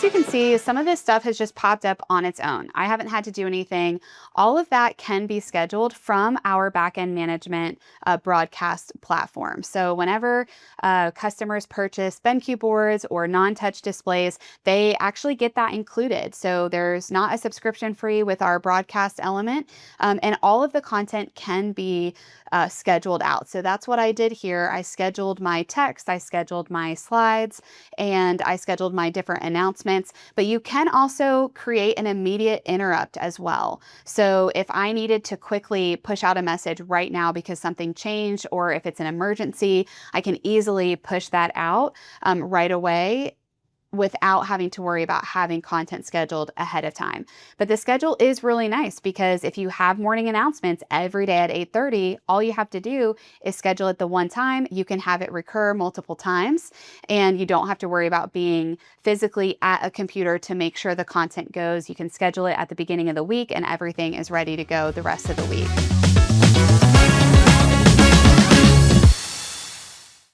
you can see, some of this stuff has just popped up on its own. I haven't had to do anything. All of that can be scheduled from our backend management broadcast platform. So whenever customers purchase BenQ boards or non-touch displays, they actually get that included. So there's not a subscription fee with our broadcast element, and all of the content can be scheduled out. So that's what I did here. I scheduled my text, I scheduled my slides, and I scheduled my different announcements, but you can also create an immediate interrupt as well. So if I needed to quickly push out a message right now because something changed, or if it's an emergency, I can easily push that out right away without having to worry about having content scheduled ahead of time. But the schedule is really nice because if you have morning announcements every day at 8:30, all you have to do is schedule it the one time. You can have it recur multiple times, and you don't have to worry about being physically at a computer to make sure the content goes. You can schedule it at the beginning of the week and everything is ready to go the rest of the week.